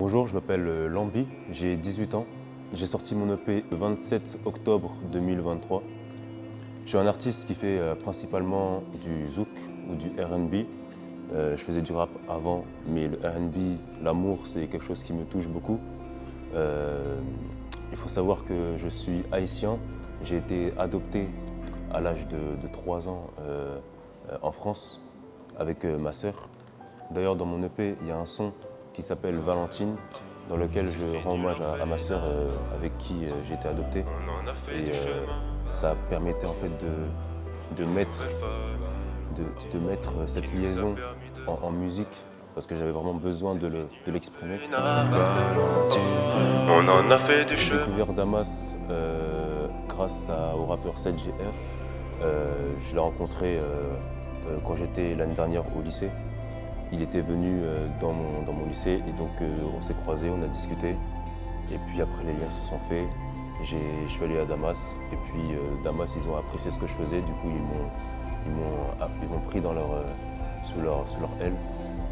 Bonjour, je m'appelle Lambi, j'ai 18 ans. J'ai sorti mon EP le 27 octobre 2023. Je suis un artiste qui fait principalement du zouk ou du R&B. Je faisais du rap avant, mais le R&B, l'amour, c'est quelque chose qui me touche beaucoup. Il faut savoir que je suis haïtien. J'ai été adopté à l'âge de 3 ans en France avec ma sœur. D'ailleurs, dans mon EP, il y a un son qui s'appelle Valentine, dans lequel je rends hommage à ma sœur avec qui j'ai été adopté. Et ça permettait en fait de mettre cette liaison en musique, parce que j'avais vraiment besoin de l'exprimer. On en a fait des J'ai cheveux. découvert Damas grâce au rappeur 7GR. Je l'ai rencontré quand j'étais l'année dernière au lycée. Il était venu dans mon lycée et donc on s'est croisés, on a discuté. Et puis après les liens se sont faits. Je suis allé à Damas et puis Damas ils ont apprécié ce que je faisais. Du coup ils m'ont pris sous leur aile.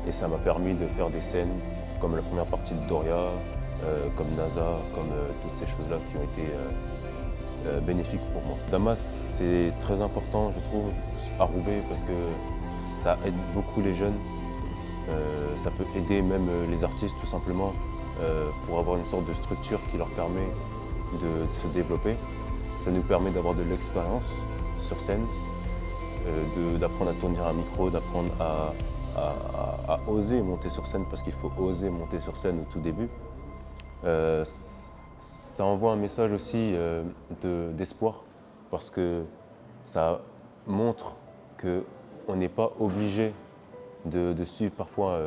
Et ça m'a permis de faire des scènes comme la première partie de Doria, comme NASA, comme toutes ces choses-là qui ont été bénéfiques pour moi. Damas c'est très important je trouve à Roubaix parce que ça aide beaucoup les jeunes. Ça peut aider même les artistes tout simplement pour avoir une sorte de structure qui leur permet de se développer. Ça nous permet d'avoir de l'expérience sur scène, d'apprendre à tenir un micro, d'apprendre à oser monter sur scène parce qu'il faut oser monter sur scène au tout début. Ça envoie un message aussi d'espoir parce que ça montre qu'on n'est pas obligé de suivre parfois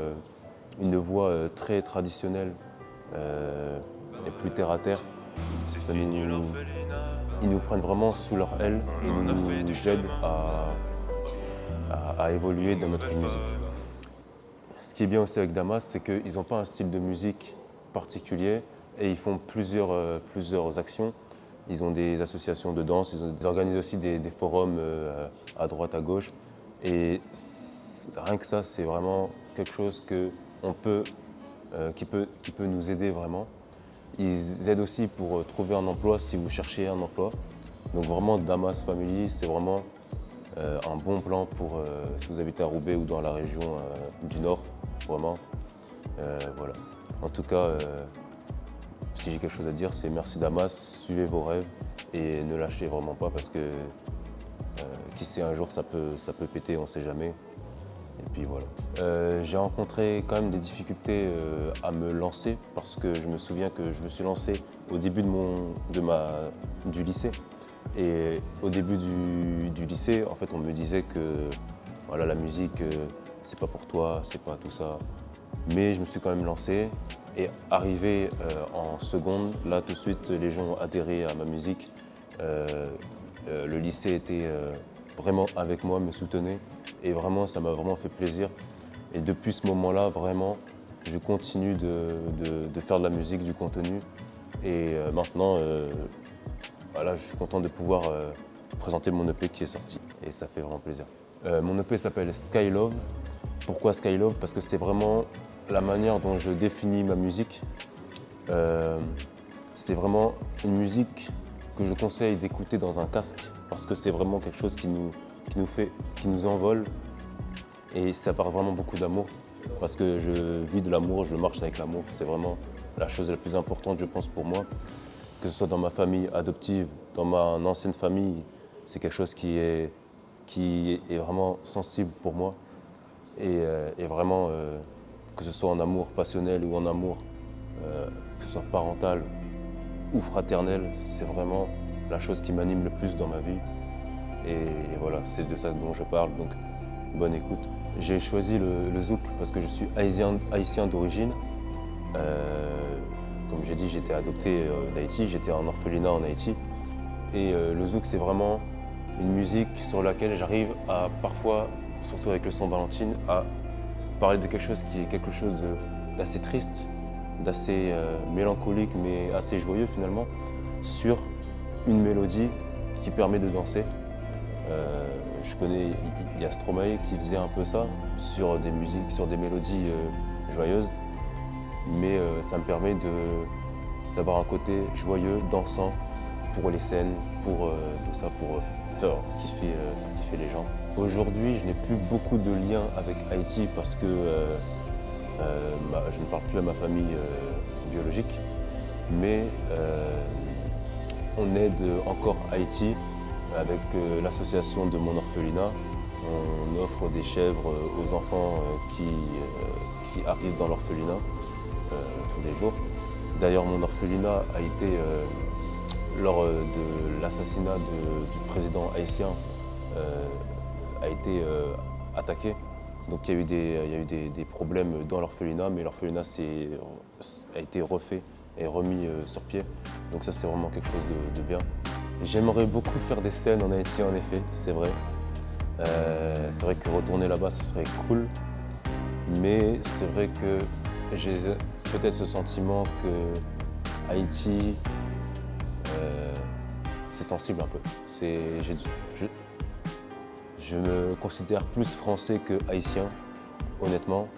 une voie très traditionnelle et plus terre à terre. Ils nous prennent vraiment sous leur aile et nous aident à évoluer dans notre musique. Ce qui est bien aussi avec Damas, c'est qu'ils n'ont pas un style de musique particulier et ils font plusieurs actions. Ils ont des associations de danse, ils organisent aussi des forums à droite, à gauche. Et rien que ça, c'est vraiment quelque chose qui peut nous aider vraiment. Ils aident aussi pour trouver un emploi si vous cherchez un emploi. Donc vraiment, Damas Family, c'est vraiment un bon plan pour si vous habitez à Roubaix ou dans la région du Nord, vraiment. Voilà. En tout cas, si j'ai quelque chose à dire, c'est merci Damas, suivez vos rêves et ne lâchez vraiment pas parce que qui sait, un jour ça peut péter, on ne sait jamais. Et puis voilà. J'ai rencontré quand même des difficultés à me lancer parce que je me souviens que je me suis lancé au début du lycée. Et au début du lycée, en fait, on me disait que voilà, la musique, c'est pas pour toi, c'est pas tout ça. Mais je me suis quand même lancé et arrivé en seconde, là tout de suite, les gens ont adhéré à ma musique. Le lycée était vraiment avec moi, me soutenait et vraiment ça m'a vraiment fait plaisir. Et depuis ce moment-là, vraiment, je continue de faire de la musique, du contenu. Et maintenant, voilà, je suis content de pouvoir présenter mon EP qui est sorti et ça fait vraiment plaisir. Mon EP s'appelle Skylove. Pourquoi Skylove? Parce que c'est vraiment la manière dont je définis ma musique. C'est vraiment une musique que je conseille d'écouter dans un casque parce que c'est vraiment quelque chose qui nous envole et ça part vraiment beaucoup d'amour parce que je vis de l'amour, je marche avec l'amour. C'est vraiment la chose la plus importante, je pense, pour moi. Que ce soit dans ma famille adoptive, dans ma ancienne famille, c'est quelque chose qui est vraiment sensible pour moi. Et vraiment, que ce soit en amour passionnel ou en amour, que ce soit parental ou fraternel, c'est vraiment la chose qui m'anime le plus dans ma vie. Et voilà, c'est de ça dont je parle, donc bonne écoute. J'ai choisi le zouk parce que je suis haïtien d'origine. Comme j'ai dit, j'étais adopté d'Haïti, j'étais en orphelinat en Haïti. Et le zouk, c'est vraiment une musique sur laquelle j'arrive à parfois, surtout avec le son Valentine, à parler de quelque chose qui est quelque chose d'assez triste, d'assez mélancolique, mais assez joyeux finalement, sur une mélodie qui permet de danser. Je connais, il y a Stromae qui faisait un peu ça sur des musiques, sur des mélodies joyeuses. mais ça me permet d'avoir un côté joyeux, dansant pour les scènes, pour tout ça, pour faire kiffer les gens. Aujourd'hui, je n'ai plus beaucoup de liens avec Haïti parce que je ne parle plus à ma famille biologique, mais on aide encore Haïti avec l'association de mon orphelinat. On offre des chèvres aux enfants qui arrivent dans l'orphelinat tous les jours. D'ailleurs, mon orphelinat a été, lors de l'assassinat du président haïtien, a été attaqué. Donc il y a eu des problèmes dans l'orphelinat, mais l'orphelinat a été refait et remis sur pied. Donc ça, c'est vraiment quelque chose de bien. J'aimerais beaucoup faire des scènes en Haïti, en effet, c'est vrai. C'est vrai que retourner là-bas, ce serait cool. Mais c'est vrai que j'ai peut-être ce sentiment que Haïti, c'est sensible un peu. Je me considère plus français que haïtien, honnêtement.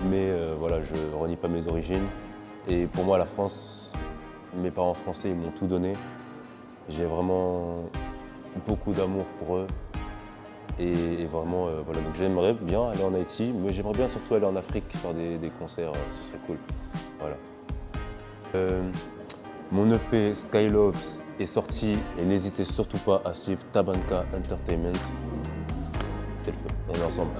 Mais voilà, je renie pas mes origines. Et pour moi, la France, mes parents français, ils m'ont tout donné. J'ai vraiment beaucoup d'amour pour eux. Et vraiment, voilà, donc j'aimerais bien aller en Haïti, mais j'aimerais bien surtout aller en Afrique, faire des concerts, ce serait cool. Voilà. Mon EP Skyloves est sorti et n'hésitez surtout pas à suivre Tabanka Entertainment. C'est le feu, on est ensemble.